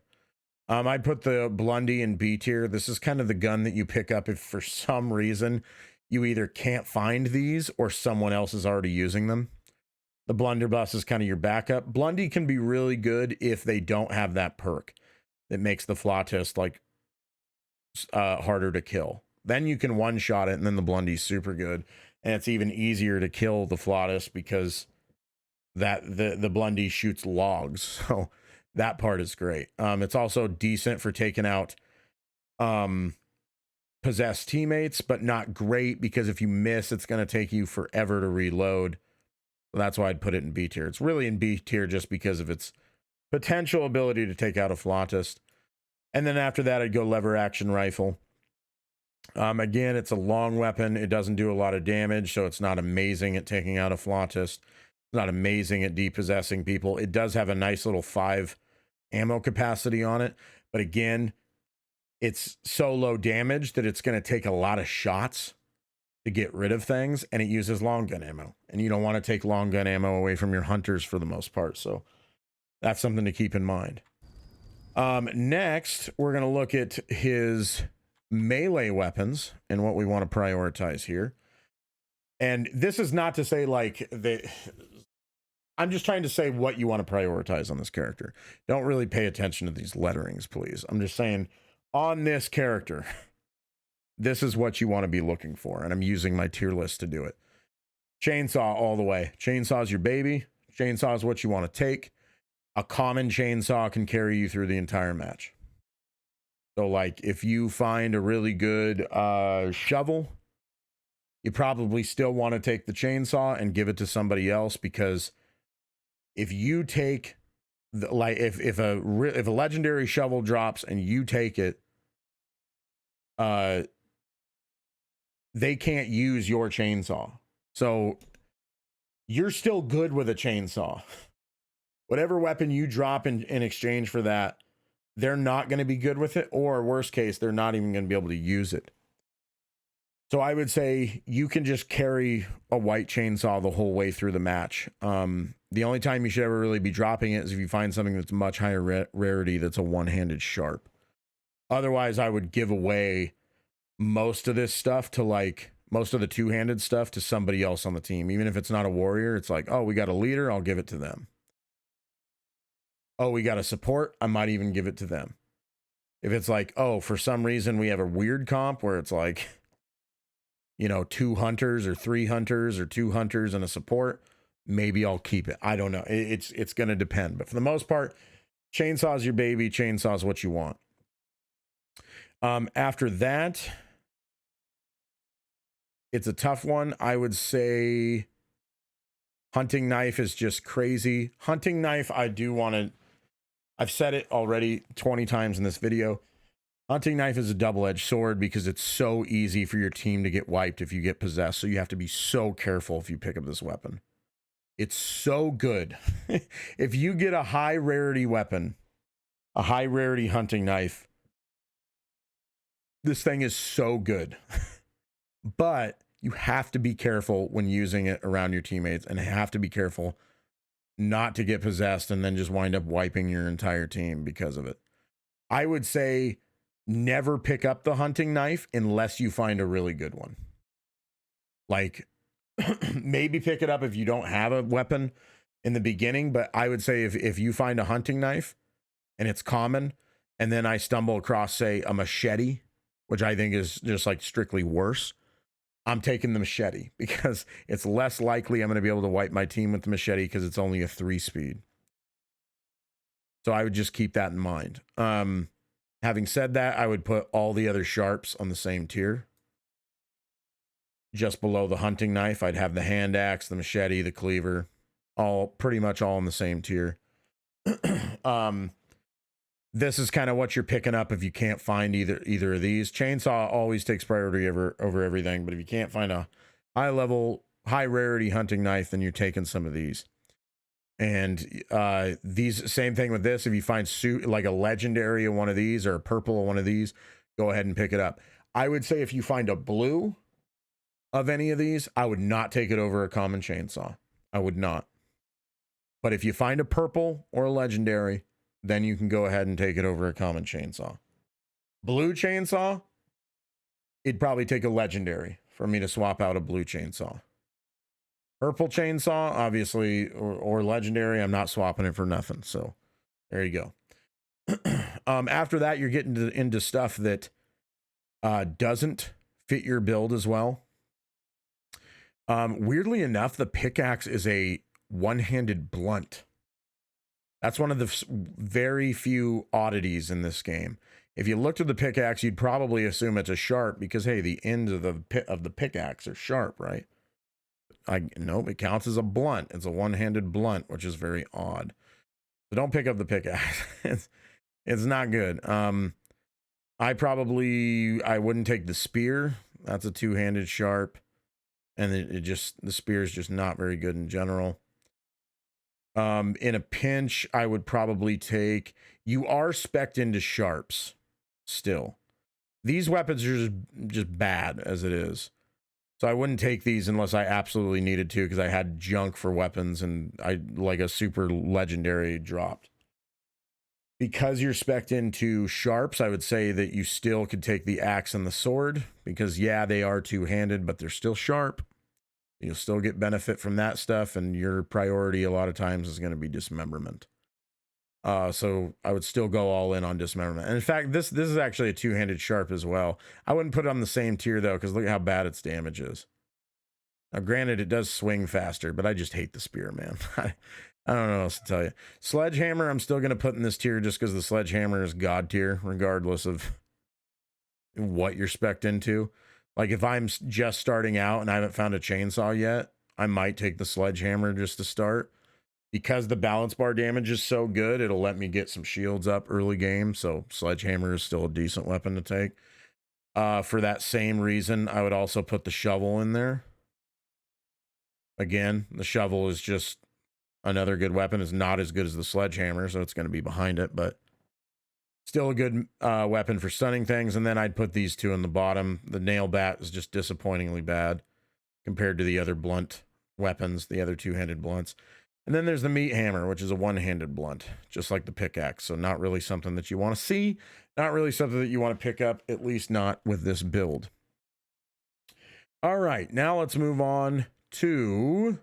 I'd put the Blundy in B tier. This is kind of the gun that you pick up if for some reason you either can't find these or someone else is already using them. The Blunderbuss is kind of your backup. Blundy can be really good if they don't have that perk that makes the Flautist like harder to kill. Then you can one-shot it, and then the Blundy's super good. And it's even easier to kill the Flautist because that the Blundy shoots logs. So that part is great. It's also decent for taking out possessed teammates, but not great because if you miss, it's going to take you forever to reload. So that's why I'd put it in B tier. It's really in B tier just because of its potential ability to take out a Flautist. And then after that, I'd go lever action rifle. Again, it's a long weapon. It doesn't do a lot of damage, so it's not amazing at taking out a Flautist. It's not amazing at depossessing people. It does have a nice little 5 ammo capacity on it, but again, it's so low damage that it's going to take a lot of shots to get rid of things, and it uses long gun ammo, and you don't want to take long gun ammo away from your hunters for the most part, so that's something to keep in mind. Next, we're going to look at his melee weapons and what we want to prioritize here. And this is not to say like I'm just trying to say what you want to prioritize on this character. Don't really pay attention to these letterings, please. I'm just saying on this character, this is what you want to be looking for. And I'm using my tier list to do it. Chainsaw all the way. Chainsaw's your baby. Chainsaw is what you want to take. A common chainsaw can carry you through the entire match. So like if you find a really good shovel, you probably still want to take the chainsaw and give it to somebody else, because if you take if a legendary shovel drops and you take it, they can't use your chainsaw. So you're still good with a chainsaw. Whatever weapon you drop in exchange for that, they're not going to be good with it, or worst case, they're not even going to be able to use it. So I would say you can just carry a white chainsaw the whole way through the match. The only time you should ever really be dropping it is if you find something that's much higher rarity that's a one-handed sharp. Otherwise, I would give away most of this stuff to like most of the two-handed stuff to somebody else on the team. Even if it's not a warrior, it's like, oh, we got a leader, I'll give it to them. Oh, we got a support, I might even give it to them. If it's like, oh, for some reason we have a weird comp where it's like, you know, 2 hunters or 3 hunters or 2 hunters and a support, maybe I'll keep it. I don't know. It's going to depend. But for the most part, chainsaw's your baby. Chainsaw's what you want. After that, it's a tough one. I would say hunting knife is just crazy. Hunting knife, I do want to... I've said it already 20 times in this video. Hunting knife is a double-edged sword because it's so easy for your team to get wiped if you get possessed. So you have to be so careful if you pick up this weapon. It's so good. If you get a high rarity weapon, a high rarity hunting knife, this thing is so good. But you have to be careful when using it around your teammates, and have to be careful not to get possessed and then just wind up wiping your entire team because of it. I would say never pick up the hunting knife unless you find a really good one. Like, maybe pick it up if you don't have a weapon in the beginning, but I would say if you find a hunting knife and it's common, and then I stumble across, say, a machete, which I think is just like strictly worse, I'm taking the machete because it's less likely I'm going to be able to wipe my team with the machete because it's only a 3-speed. So I would just keep that in mind. Having said that, I would put all the other sharps on the same tier. Just below the hunting knife, I'd have the hand axe, the machete, the cleaver, all pretty much all in the same tier. This is kind of what you're picking up if you can't find either of these. Chainsaw always takes priority over everything, but if you can't find a high level, high rarity hunting knife, then you're taking some of these. And these, same thing with this. If you find like a legendary of one of these or a purple of one of these, go ahead and pick it up. I would say if you find a blue of any of these, I would not take it over a common chainsaw. I would not. But if you find a purple or a legendary, then you can go ahead and take it over a common chainsaw. Blue chainsaw, it'd probably take a legendary for me to swap out a blue chainsaw. Purple chainsaw, obviously, or legendary, I'm not swapping it for nothing. So there you go. After that, you're getting into stuff that doesn't fit your build as well. Weirdly enough, the pickaxe is a one-handed blunt. That's one of the very few oddities in this game. If you looked at the pickaxe, you'd probably assume it's a sharp because, hey, the ends of the pickaxe are sharp, right? Nope, it counts as a blunt. It's a one-handed blunt, which is very odd. So don't pick up the pickaxe. It's not good. I wouldn't take the spear. That's a two-handed sharp. And the spear is just not very good in general. In a pinch, I would probably take, you are spec'd into sharps still. These weapons are just bad as it is. So I wouldn't take these unless I absolutely needed to, because I had junk for weapons and I like a super legendary dropped. Because you're spec'd into sharps, I would say that you still could take the axe and the sword, because yeah, they are two-handed, but they're still sharp. You'll still get benefit from that stuff, and your priority a lot of times is going to be dismemberment. So I would still go all in on dismemberment. And in fact, this is actually a two-handed sharp as well. I wouldn't put it on the same tier though, because look at how bad its damage is. Now, granted, it does swing faster, but I just hate the spear, man. I don't know what else to tell you. Sledgehammer, I'm still going to put in this tier just because the sledgehammer is god tier, regardless of what you're spec'd into. Like if I'm just starting out and I haven't found a chainsaw yet, I might take the sledgehammer just to start. Because the balance bar damage is so good, it'll let me get some shields up early game. So sledgehammer is still a decent weapon to take. For that same reason, I would also put the shovel in there. Again, the shovel is just another good weapon. It's not as good as the sledgehammer, so it's going to be behind it, but still a good weapon for stunning things. And then I'd put these two in the bottom. The nail bat is just disappointingly bad compared to the other blunt weapons, the other two-handed blunts. And then there's the meat hammer, which is a one-handed blunt, just like the pickaxe. So not really something that you want to see, not really something that you want to pick up, at least not with this build. All right, now let's move on to...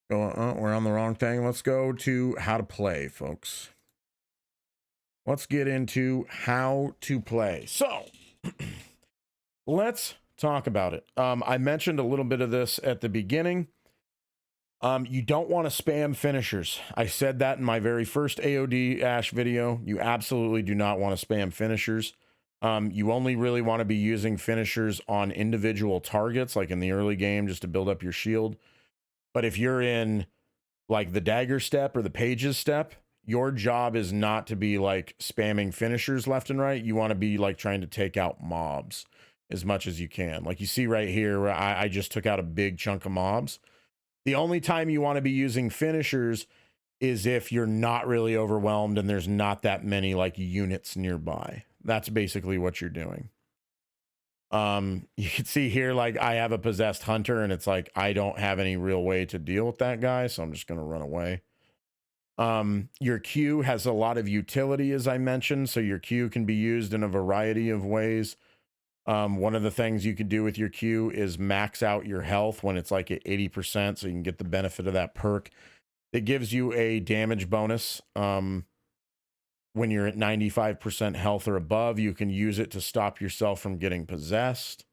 we're on the wrong thing. Let's go to how to play, folks. Let's get into how to play. So, let's talk about it. I mentioned a little bit of this at the beginning. You don't want to spam finishers. I said that in my very first AOD Ash video. You absolutely do not want to spam finishers. You only really want to be using finishers on individual targets, like in the early game, just to build up your shield. But if you're in like the dagger step or the pages step, your job is not to be like spamming finishers left and right. You want to be like trying to take out mobs as much as you can. Like you see right here, where I just took out a big chunk of mobs. The only time you want to be using finishers is if you're not really overwhelmed and there's not that many like units nearby. That's basically what you're doing. You can see here, like I have a possessed hunter and it's like, I don't have any real way to deal with that guy. So I'm just going to run away. Your Q has a lot of utility, as I mentioned. So your Q can be used in a variety of ways. One of the things you could do with your Q is max out your health when it's like at 80%. So you can get the benefit of that perk. It gives you a damage bonus. When you're at 95% health or above, you can use it to stop yourself from getting possessed.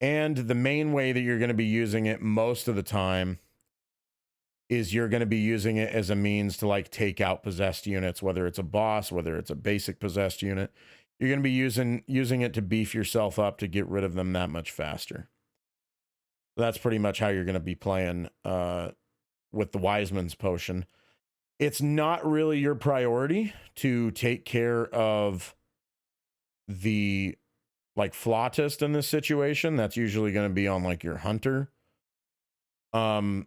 And the main way that you're going to be using it most of the time is you're going to be using it as a means to like take out possessed units, whether it's a boss, whether it's a basic possessed unit. You're going to be using it to beef yourself up to get rid of them that much faster. That's pretty much how you're going to be playing with the Wiseman's Potion. It's not really your priority to take care of the like flautist in this situation. That's usually going to be on like your hunter. For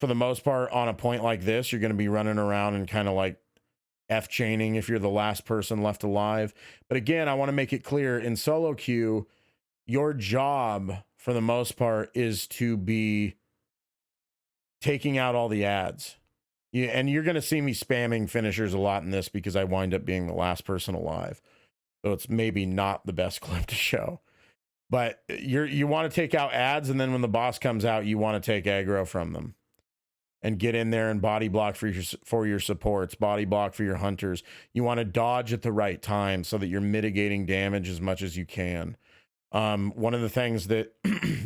the most part, on a point like this, you're going to be running around and kind of like F chaining if you're the last person left alive. But again, I want to make it clear in solo queue, your job for the most part is to be taking out all the ads. And you're going to see me spamming finishers a lot in this because I wind up being the last person alive. So it's maybe not the best clip to show. But you want to take out ads, and then when the boss comes out, you want to take aggro from them. And get in there and body block for your supports, body block for your hunters. You want to dodge at the right time so that you're mitigating damage as much as you can. One of the things that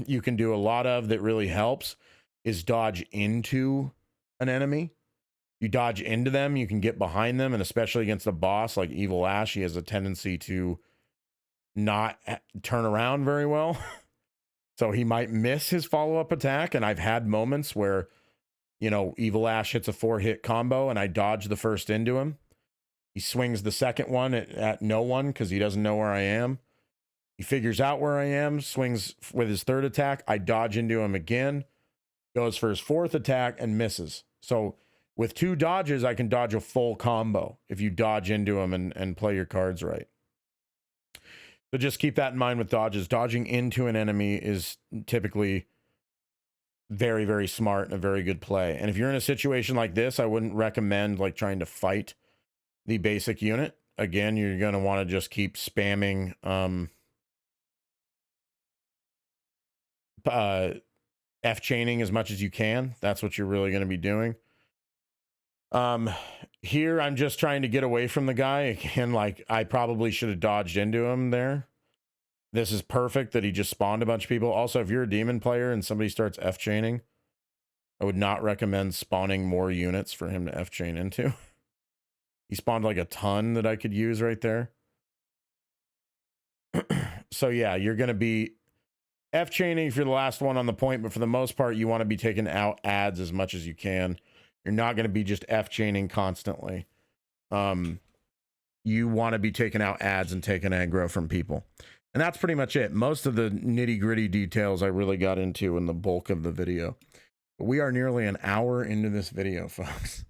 you can do a lot of that really helps is dodge into an enemy. You dodge into them, you can get behind them, and especially against a boss like Evil Ash, he has a tendency to not turn around very well. So he might miss his follow-up attack, and I've had moments where, you know, Evil Ash hits a 4-hit combo and I dodge the first into him. He swings the second one at no one because he doesn't know where I am. He figures out where I am, swings with his third attack. I dodge into him again, goes for his fourth attack and misses. So with 2 dodges, I can dodge a full combo if you dodge into him and play your cards right. So just keep that in mind with dodges. Dodging into an enemy is typically very, very smart and a very good play. And if you're in a situation like this, I wouldn't recommend like trying to fight the basic unit. Again, you're going to want to just keep spamming F chaining as much as you can. That's what you're really going to be doing. Here I'm just trying to get away from the guy. Again, like I probably should have dodged into him there. This is perfect that he just spawned a bunch of people. Also, if you're a demon player and somebody starts F chaining, I would not recommend spawning more units for him to F chain into. He spawned like a ton that I could use right there. So yeah, you're going to be F chaining if you're the last one on the point, but for the most part, you want to be taking out ads as much as you can. You're not going to be just F chaining constantly. You want to be taking out ads and taking aggro from people. And that's pretty much it. Most of the nitty gritty details I really got into in the bulk of the video. But we are nearly an hour into this video, folks.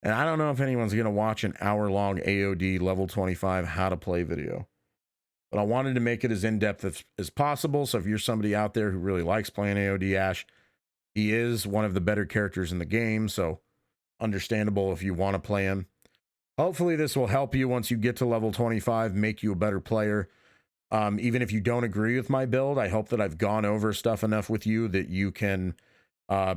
And I don't know if anyone's going to watch an hour-long AOD level 25 how to play video. But I wanted to make it as in-depth as possible. So if you're somebody out there who really likes playing AOD Ash, he is one of the better characters in the game. So understandable if you want to play him. Hopefully this will help you once you get to level 25, make you a better player. Even if you don't agree with my build, I hope that I've gone over stuff enough with you that you can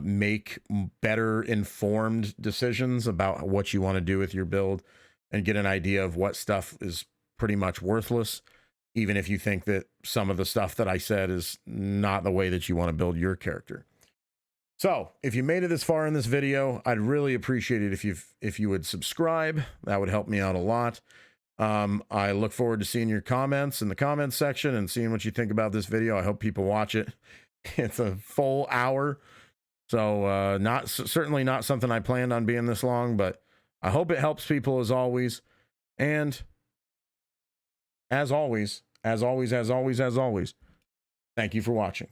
make better informed decisions about what you want to do with your build and get an idea of what stuff is pretty much worthless, even if you think that some of the stuff that I said is not the way that you want to build your character. So if you made it this far in this video, I'd really appreciate it if you would subscribe. That would help me out a lot. I look forward to seeing your comments in the comments section and seeing what you think about this video. I hope people watch it. It's a full hour. So certainly not something I planned on being this long, but I hope it helps people as always. And as always, thank you for watching.